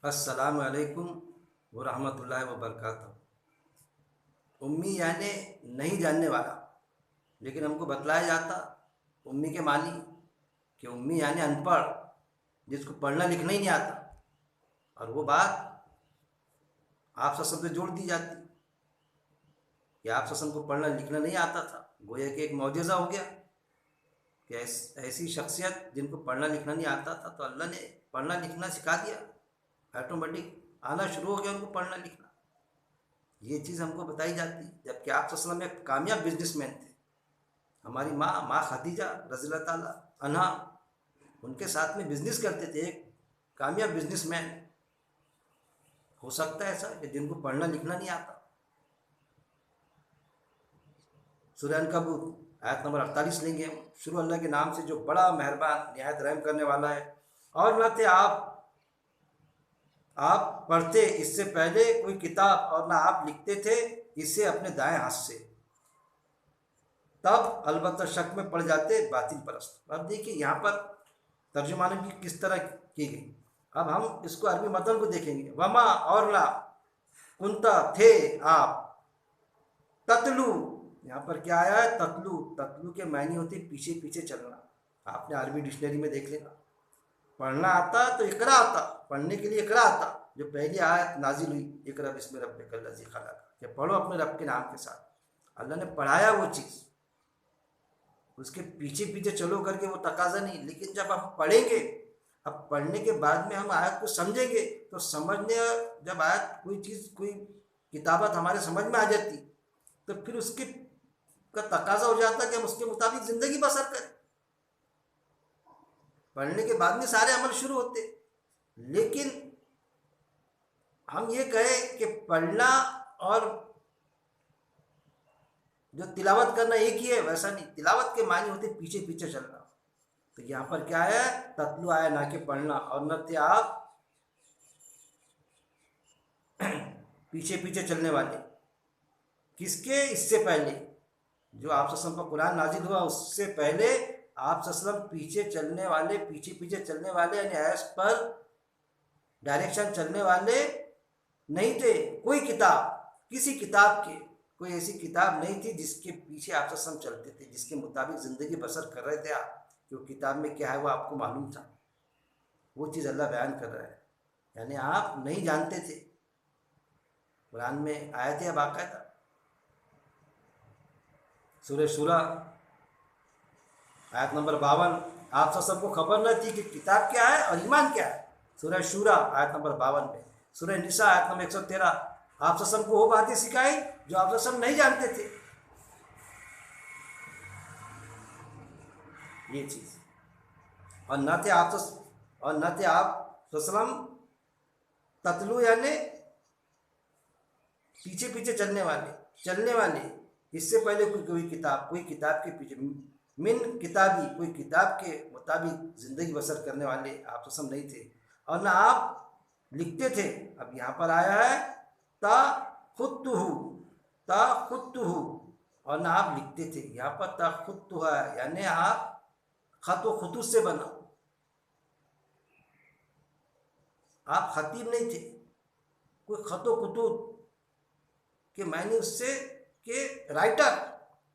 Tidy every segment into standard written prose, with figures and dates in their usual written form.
अस्सलाम वालेकुम व रहमतुल्लाहि व बरकातहू। उम्मी यानी नहीं जानने वाला, लेकिन हमको बतलाया जाता उम्मी के मानी कि उम्मी यानी अनपढ़, जिसको पढ़ना लिखना ही नहीं आता। और वो बात आप ससम से जोड़ दी जाती कि आप ससम को पढ़ना लिखना नहीं आता था। गोया कि एक मौजज़ा हो गया कि ऐसी शख्सियत जिनको पढ़ना लिखना नहीं आता था, तो अल्लाह ने पढ़ना लिखना सिखा दिया। ऑटोमेटिक आना शुरू हो गया उनको पढ़ना लिखना। ये चीज़ हमको बताई जाती, जबकि आप सल्लल्लाहु अलैहि वसल्लम एक कामयाब बिजनेसमैन थे। हमारी माँ खदीजा रज़ियल्लाहु ताला अन्हा उनके साथ में बिजनेस करते थे। एक कामयाब बिजनेसमैन हो सकता है ऐसा कि जिनको पढ़ना लिखना नहीं आता। सूरह अनकबूत आयत नंबर 48 लेंगे हम। शुरू अल्लाह के नाम से जो बड़ा मेहरबान निहायत रहम करने वाला है। और न थे आप पढ़ते इससे पहले कोई किताब, और ना आप लिखते थे इसे अपने दाएं हाथ से, तब अलबत्ता शक में पड़ जाते बातिल परस्त। अब देखिए यहाँ पर तर्जुमानी भी किस तरह की गई। अब हम इसको अरबी मतन को देखेंगे। वमा और ला कुंता थे आप, ततलू यहाँ पर क्या आया है? ततलू। ततलू के मायने होती पीछे पीछे चलना। आपने अरबी डिक्शनरी में देख लेना। पढ़ना आता तो इकरा आता, पढ़ने के लिए इकरा आता। जो पहली आयत नाजिल हुई, इकरा बिस्मि रब्बिकल लज़ी खलक़, कि पढ़ो अपने रब के नाम के साथ। अल्लाह ने पढ़ाया वो चीज़, उसके पीछे पीछे चलो करके वो तकाजा नहीं। लेकिन जब हम पढ़ेंगे, अब पढ़ने के बाद में हम आयत को समझेंगे, तो समझने जब आयत कोई चीज़ कोई किताबत हमारे समझ में आ जाती, तो फिर उसके का तकाजा हो जाता कि हम उसके मुताबिक ज़िंदगी बसर करें। पढ़ने के बाद में सारे अमल शुरू होते। लेकिन हम ये कहें कि पढ़ना और जो तिलावत करना एक ही है, वैसा नहीं। तिलावत के मानी होते पीछे पीछे चलना। तो यहाँ पर क्या है? ततलू आया, ना कि पढ़ना। और न थे आप पीछे पीछे चलने वाले। किसके? इससे पहले जो आप सल्लल्लाहु अलैहि वसल्लम पर कुरान नाजिल हुआ, उससे पहले आप सल्लल्लाहु अलैहि वसल्लम पीछे चलने वाले, पीछे पीछे चलने वाले यानी एस पर डायरेक्शन चलने वाले नहीं थे। कोई किताब, किसी किताब के, कोई ऐसी किताब नहीं थी जिसके पीछे आप सल्लल्लाहु अलैहि वसल्लम चलते थे, जिसके मुताबिक ज़िंदगी बसर कर रहे थे आप। जो किताब में क्या है वो आपको मालूम था। वो चीज़ अल्लाह बयान कर रहा है, यानी आप नहीं जानते थे। कुरान में आयत है बाकायदा। सूरह शूरा आयत नंबर 52, आप सबको खबर न थी कि किताब क्या है और ईमान क्या है। सूरह शूरा आयत नंबर 52 में। सूरह निसा आयत नंबर 113, आप सबको वो बातें सिखाई जो आप सब नहीं जानते थे। ये चीज़। और न थे आप सल्लम ततलू यानी पीछे पीछे चलने वाले। इससे पहले कोई किताब के पीछे, मिन किताबी, कोई किताब के मुताबिक ज़िंदगी बसर करने वाले आप सब नहीं थे। और ना आप लिखते थे। अब यहाँ पर आया है ता खुत्तुहु, और ना आप लिखते थे। यहाँ पर ता खुत्तु है यानी आप खत व खुतूत से बना। आप खतीब नहीं थे। कोई खत व खुतूत के मायने उससे कि राइटर,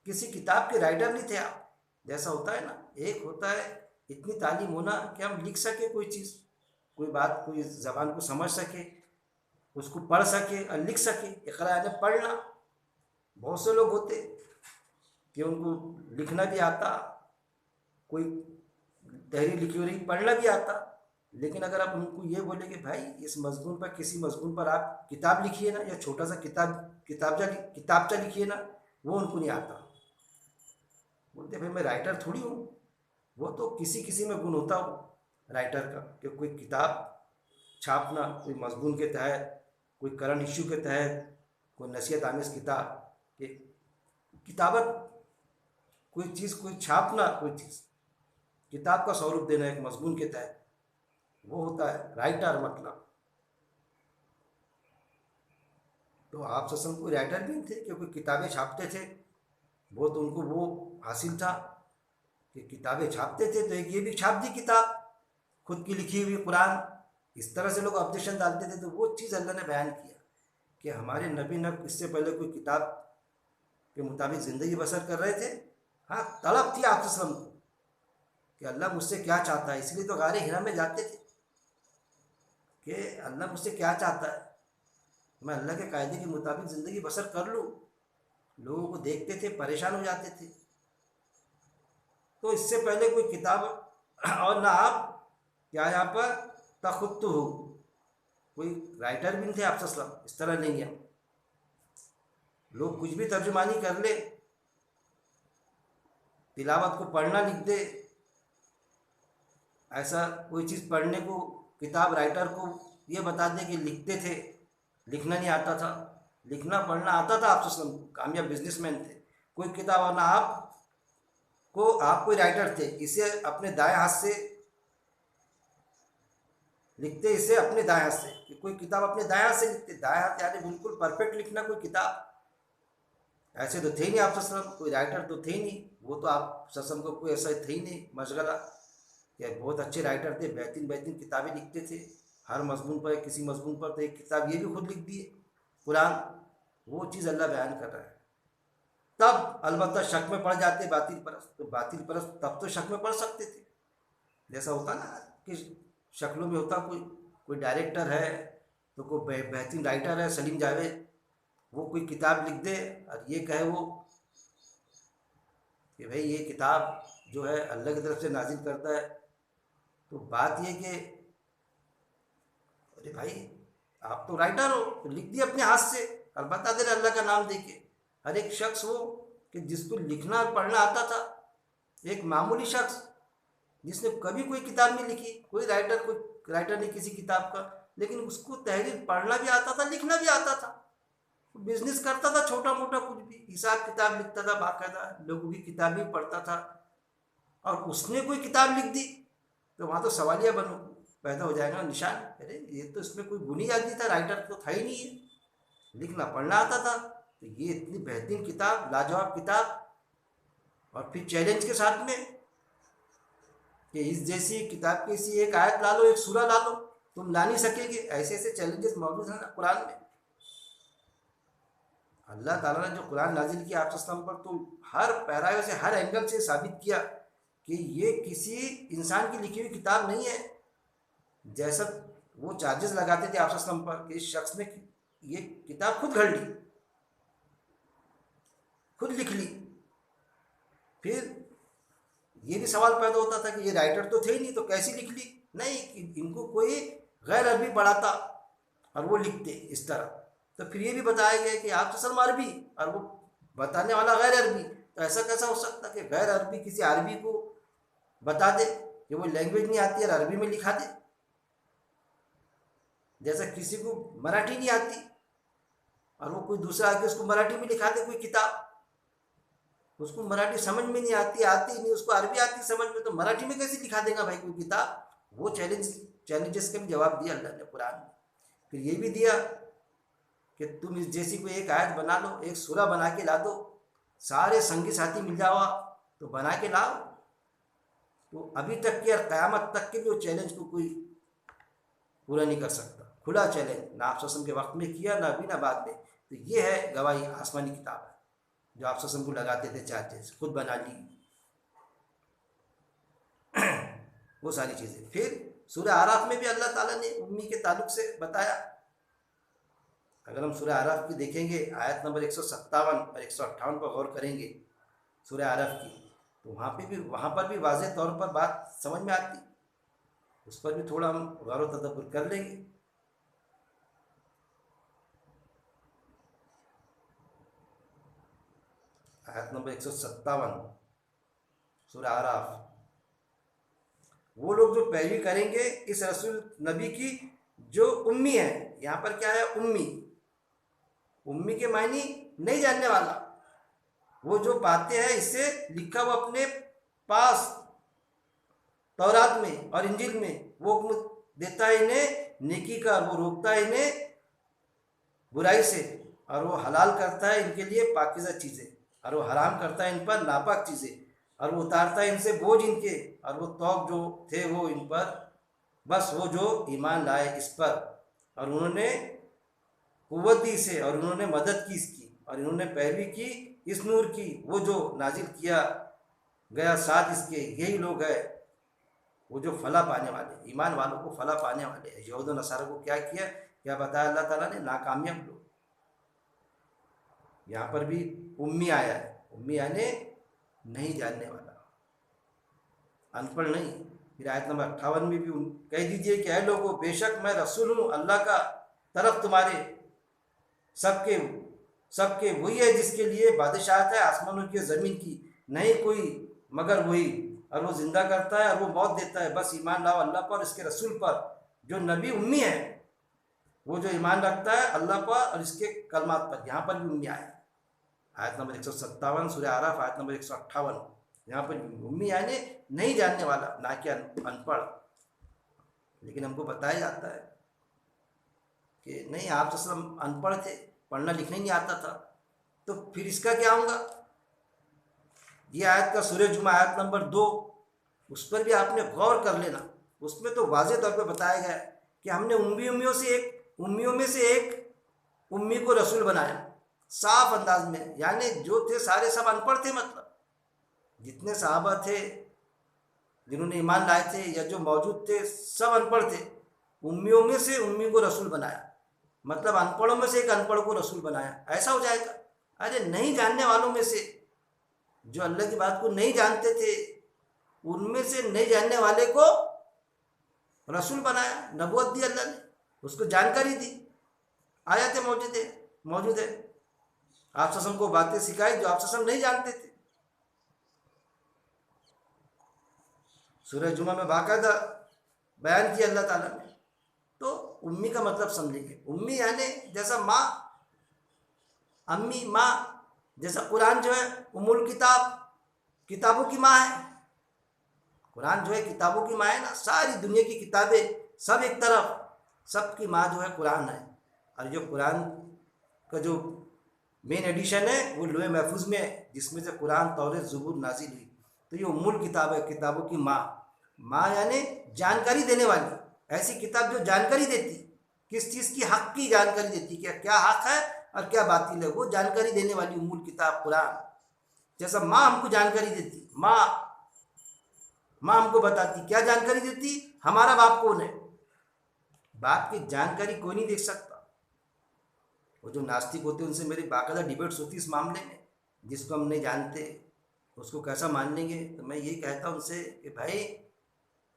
किसी किताब के राइटर नहीं थे आप। जैसा होता है ना, एक होता है इतनी तालीम होना कि हम लिख सके कोई चीज़, कोई बात, कोई ज़बान को समझ सके, उसको पढ़ सके और लिख सके। इक़रा यानी पढ़ना। बहुत से लोग होते कि उनको लिखना भी आता, कोई तहरीर लिखी हो रही पढ़ना भी आता। लेकिन अगर आप उनको ये बोले कि भाई इस मजमून पर, किसी मजमून पर आप किताब लिखिए ना, या छोटा सा किताबचा लिखिए ना, वो उनको नहीं आता। बोलते भाई मैं राइटर थोड़ी हूँ। वो तो किसी किसी में गुण होता हो राइटर का, कि कोई किताब छापना, कोई मजमून के तहत, कोई करंट इश्यू के तहत, कोई नसीहत आमेज़ किताबत, कोई चीज़, कोई छापना, कोई चीज़ किताब का स्वरूप देना एक मजमून के तहत, वो होता है राइटर मतलब। तो आप ससम कोई राइटर भी थे, क्योंकि किताबें छापते थे। वो तो उनको वो हासिल था कि किताबें छापते थे। तो एक ये भी छाप दी किताब, खुद की लिखी हुई कुरान। इस तरह से लोग ऑब्जेक्शन डालते थे। तो वो चीज़ अल्लाह ने बयान किया कि हमारे नबी न इससे पहले कोई किताब के मुताबिक ज़िंदगी बसर कर रहे थे। हाँ, तड़प थी आप को कि अल्लाह मुझसे क्या चाहता है, इसलिए तो गारे हिरा में जाते थे कि अल्लाह मुझसे क्या चाहता है, मैं अल्लाह के कायदे के मुताबिक ज़िंदगी बसर कर लूँ। लोगों को देखते थे, परेशान हो जाते थे। तो इससे पहले कोई किताब और ना आप क्या यहाँ पर तखुत हो, कोई राइटर भी नहीं थे आप सल्लम। इस तरह लेंगे हम, लोग कुछ भी तर्जुमानी कर ले, तिलावत को पढ़ना लिख दे, ऐसा कोई चीज़ पढ़ने को किताब राइटर को ये बता दे कि लिखते थे, लिखना नहीं आता था। लिखना पढ़ना आता था आप सल्लम, कामयाब बिजनेसमैन थे। कोई किताब और ना आप कोई राइटर थे, इसे अपने दाएं हाथ से लिखते, इसे अपने दाएं हाथ से, कि कोई किताब अपने दाएं हाथ से लिखते। दाएं हाथ यानी बिल्कुल परफेक्ट लिखना कोई किताब, ऐसे तो थे ही नहीं आप सल्लम, कोई राइटर तो थे ही नहीं। वो तो आप सल्लम को कोई ऐसा थे ही नहीं मशगला कि बहुत अच्छे राइटर थे, बेहतरीन बेहतरीन किताबें लिखते थे। हर मजमून पर, किसी मजमून पर तो एक किताब ये भी खुद लिख दिए, कुरान। वो चीज़ अल्लाह बयान कर रहा है। तब अलबत्ता शक में पड़ जाते बातिल परस्त, तो बातिल परस्त तब तो शक में पड़ सकते थे। जैसा होता ना कि शक्लों में होता, कोई डायरेक्टर है तो कोई बेहतरीन राइटर है सलीम जावेद, वो कोई किताब लिख दे और ये कहे वो कि भाई ये किताब जो है अल्लाह की तरफ से नाजिल करता है। तो बात ये कि अरे भाई आप तो राइटर हो, तो लिख दिए अपने हाथ से और बता दे रहे अल्लाह का नाम देके। हर एक शख्स हो कि जिसको लिखना और पढ़ना आता था, एक मामूली शख्स जिसने कभी कोई किताब नहीं लिखी, कोई राइटर नहीं किसी किताब का, लेकिन उसको तहरीर पढ़ना भी आता था, लिखना भी आता था। बिजनेस करता था छोटा मोटा, कुछ भी हिसाब किताब लिखता था बाकायदा, लोगों की किताब भी पढ़ता था। और उसने कोई किताब लिख दी तो वहाँ तो सवालिया बनो पैदा हो जाएगा, निशान, अरे ये तो इसमें कोई बुनियाद नहीं था, राइटर तो था ही नहीं है, लिखना पढ़ना आता था। तो ये इतनी बेहतरीन किताब, लाजवाब किताब, और फिर चैलेंज के साथ में कि इस जैसी किताब की इसी एक आयत ला लो, एक सूरा ला लो, तुम ला नहीं सकेंगे। ऐसे ऐसे चैलेंजेस मौजूद हैं ना कुरान में। अल्लाह ताला ने जो कुरान नाजिल किया आप सल्लम पर, तो हर पैराग्राफ से, हर एंगल से साबित किया कि ये किसी इंसान की लिखी हुई किताब नहीं है। जैसा वो चार्जेस लगाते थे आप सल्लम पर कि इस शख्स ने ये किताब खुद घड़ ली, खुद लिख ली। फिर ये भी सवाल पैदा होता था कि ये राइटर तो थे ही नहीं, तो कैसी लिख ली? नहीं, कि इनको कोई गैर अरबी पढ़ाता और वो लिखते इस तरह। तो फिर ये भी बताया गया कि आप तो सल्लम अरबी और वो बताने वाला गैर अरबी, तो ऐसा कैसा हो सकता कि गैर अरबी किसी अरबी को बता दे कि वो लैंग्वेज नहीं आती और अरबी में लिखा दे। जैसा किसी को मराठी नहीं आती और वो कोई दूसरा आके उसको मराठी में लिखा दे कोई किताब, उसको मराठी समझ में नहीं आती, आती नहीं, उसको अरबी आती समझ में, तो मराठी में कैसे लिखा देगा भाई कोई किताब? वो चैलेंजेस का भी जवाब दिया अल्लाह ने कुरान में। फिर ये भी दिया कि तुम इस जैसी कोई एक आयत बना लो, एक सूरा बना के ला दो, सारे संगी साथी मिल जाओ तो बना के लाओ। तो अभी तक के और क़यामत तक के भी वो चैलेंज को कोई पूरा नहीं कर सकता। खुला चैलेंज, ना आप सल्लम के वक्त में किया, ना अभी ना बाद में। तो ये है गवाही, आसमानी किताब है जो आप सल्लम को लगाते थे चार्जेस, खुद बना ली वो सारी चीज़ें। फिर सूरह आराफ में भी अल्लाह ताला ने उम्मी के ताल्लुक से बताया। अगर हम सूरह आराफ की देखेंगे, आयत नंबर 157 और 158 पर गौर करेंगे सूरह आराफ की, तो वहाँ पर भी वाज़ेह तौर पर बात समझ में आती। उस पर भी थोड़ा हम गौर व तदब्बुर कर लेंगे। आयत नंबर 157 सूरह आराफ। वो लोग जो पैरवी करेंगे इस रसूल नबी की जो उम्मी है, यहाँ पर क्या है? उम्मी। उम्मी के मायने नहीं जानने वाला, वो जो पाते हैं इससे लिखा हुआ अपने पास तौरात में और इंजील में, वो हुक्म देता है इन्हें नेकी का, वो रोकता है इन्हें बुराई से, और वो हलाल करता है इनके लिए पाकीज़ा चीज़ें, और वो हराम करता है इन पर नापाक चीज़ें, और वो उतारता है इनसे बोझ इनके, और वो तौक जो थे वो इन पर बस वो जो ईमान लाए इस पर, और उन्होंने कुव्वत दी इसे, और उन्होंने मदद की इसकी, और इन्होंने पैरवी की इस नूर की, वो जो नाजिल किया गया साथ इसके, यही लोग हैं वो जो फला पाने वाले, ईमान वालों को फला पाने वाले हैं। यहूद और नसारा को क्या किया, क्या बताया अल्लाह ताला ने, नाकामयाब लोग। यहाँ पर भी उम्मी आया है, उम्मी यानी नहीं जानने वाला, अनपढ़ नहीं। फिर आयत नंबर 58 में भी कह दीजिए कि ऐ लोगों, बेशक मैं रसूल हूँ अल्लाह का तरफ तुम्हारे, सबके सबके वही है जिसके लिए बादशाहत है आसमानों की ज़मीन की, नहीं कोई मगर वही, और वो जिंदा करता है और वो मौत देता है। बस ईमान लाओ अल्लाह पर, इसके रसूल पर, जो नबी उम्मी है, वो जो ईमान रखता है अल्लाह पर और इसके कलमात पर। यहाँ पर भी उम्मी आया, आयत नंबर 157 सूरह आराफ, आयत नंबर 158। यहाँ पर उम्मी यानी नहीं जानने वाला, ना कि अनपढ़। लेकिन हमको बताया जाता है कि नहीं, आप तो सब अनपढ़ थे, पढ़ना लिखना ही नहीं आता था, तो फिर इसका क्या होगा। ये आयत का सूरह जुमा आयत नंबर 2, उस पर भी आपने गौर कर लेना। उसमें तो वाज़ेह तौर पर बताया गया है कि हमने उम्मियों में से एक उम्मी को रसूल बनाया, साफ अंदाज में। यानी जो थे सारे सब अनपढ़ थे, मतलब जितने सहाबा थे जिन्होंने ईमान लाए थे या जो मौजूद थे, सब अनपढ़ थे। उम्मियों में से उम्मी को रसूल बनाया, मतलब अनपढ़ों में से एक अनपढ़ को रसूल बनाया, ऐसा हो जाएगा। अरे नहीं जानने वालों में से, जो अल्लाह की बात को नहीं जानते थे, उनमें से नहीं जानने वाले को रसूल बनाया, नबूवत दी अल्लाह ने, उसको जानकारी दी, आयतें मौजूद है। आप ससम को बातें सिखाई जो आप ससम नहीं जानते थे। सूरह जुमा में बाकायदा बयान किया अल्लाह ताला ने। तो उम्मी का मतलब समझेंगे, उम्मी यानी जैसा माँ, अम्मी, माँ, जैसा कुरान जो है उम्मुल किताब, किताबों की माँ है। कुरान जो है किताबों की माँ है ना, सारी दुनिया की किताबें सब एक तरफ, सबकी माँ जो है कुरान है। और जो कुरान का जो मेन एडिशन है वो लोहे महफूज में है, जिसमें से कुरान, तौरेत, ज़बूर नाजिल हुई। तो ये उम्मुल किताब है, किताबों की माँ। माँ यानी जानकारी देने वाली, ऐसी किताब जो जानकारी देती, किस चीज़ की हक की जानकारी देती, क्या हक है और क्या बातिल है, वो जानकारी देने वाली उम्मुल किताब कुरान। जैसा माँ हमको जानकारी देती, माँ हमको बताती, क्या जानकारी देती, हमारा बाप कौन है। बाप की जानकारी कोई नहीं देख सकता। वो जो नास्तिक होते हैं उनसे मेरी बाकायदा डिबेट्स होती इस मामले में, जिसको हम नहीं जानते उसको कैसा मान लेंगे। तो मैं यही कहता हूँ उनसे कि भाई,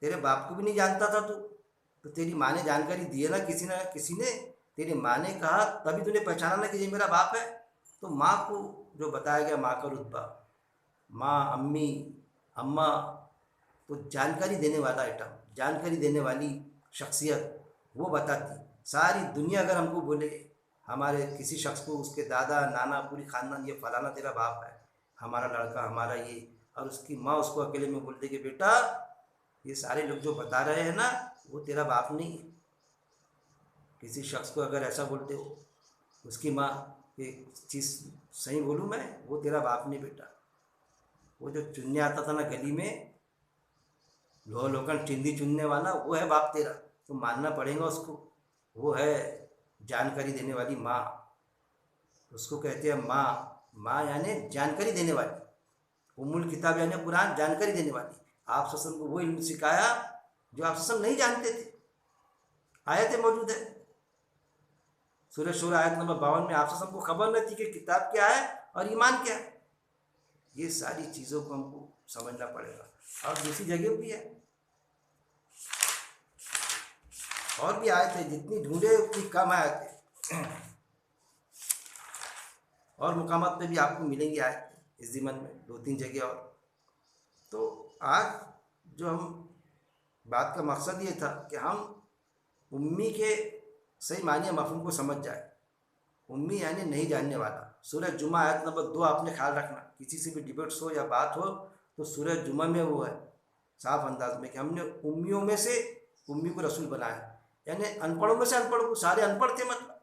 तेरे बाप को भी नहीं जानता था तू, तो तेरी माँ ने जानकारी दी है ना, किसी ने तेरी माँ ने कहा, तभी तूने पहचाना ना कि ये मेरा बाप है। तो माँ को जो बताया गया, माँ का रुतबा, माँ, अम्मी, अम्मा, तो जानकारी देने वाला आइटम, जानकारी देने वाली शख्सियत, वो बताती। सारी दुनिया अगर हमको बोले, हमारे किसी शख्स को, उसके दादा, नाना, पूरी खानदान, ये फलाना तेरा बाप है, हमारा लड़का, हमारा ये, और उसकी माँ उसको अकेले में बोल दे कि बेटा ये सारे लोग जो बता रहे हैं ना, वो तेरा बाप नहीं है। किसी शख्स को अगर ऐसा बोलते हो उसकी माँ, ये चीज़ सही बोलूँ मैं, वो तेरा बाप नहीं बेटा। वो जो चुनने आता था ना गली में, लोह लोकन चिंदी चुनने वाला, वो है बाप तेरा। तो मानना पड़ेगा उसको, वो है जानकारी देने वाली माँ। उसको कहते हैं माँ। माँ यानी जानकारी देने वाली, उम्मुल किताब यानी कुरान, जानकारी देने वाली। आप ससम को वो इल्म सिखाया जो आप ससम नहीं जानते थे। आयतें मौजूद है सूरह शूरा आयत नंबर 52 में। आप ससम को खबर न थी कि किताब क्या है और ईमान क्या है। ये सारी चीज़ों को हमको समझना पड़ेगा। और दूसरी जगह भी है, और भी आयत है, जितनी ढूंढे उतनी कम आयत है। और मुकामात पे भी आपको मिलेंगी आयत इस ज़िमन में 2-3 जगह और। तो आज जो हम बात का मकसद ये था कि हम उम्मी के सही मानिए मफ़हूम को समझ जाए। उम्मी यानी नहीं जानने वाला। सूरह जुमा आयत नंबर 2 आपने ख्याल रखना, किसी से भी डिबेट्स हो या बात हो तो सूरह जुमा में वो है साफ अंदाज में कि हमने उम्मियों में से उम्मी को रसूल बनाया, यानी अनपढ़ों में से अनपढ़ को, सारे अनपढ़ थे, मतलब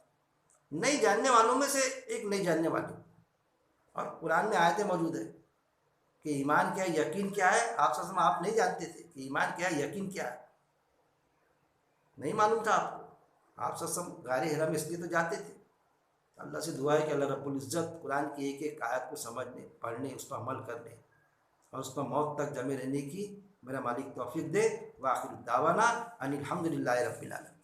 नहीं जानने वालों में से एक नहीं जानने वाले। और कुरान में आयतें मौजूद है कि ईमान क्या है, यकीन क्या है। आप नहीं जानते थे कि ईमान क्या है, यकीन क्या है। नहीं मालूम था आपको? आप सत्संग गारे हिरा में इसलिए तो जाते थे। अल्लाह से दुआ है कि अल्लाह रब्बुल इज़्ज़त कुरान की एक एक आयत को समझने, पढ़ने, उस पर अमल करने और उस पर मौत तक जमे रहने की मेरा मालिक तौफीक दे। व आखिर दावाना अनिल हम्दुलिल्लाहि रब्बिल आलमीन।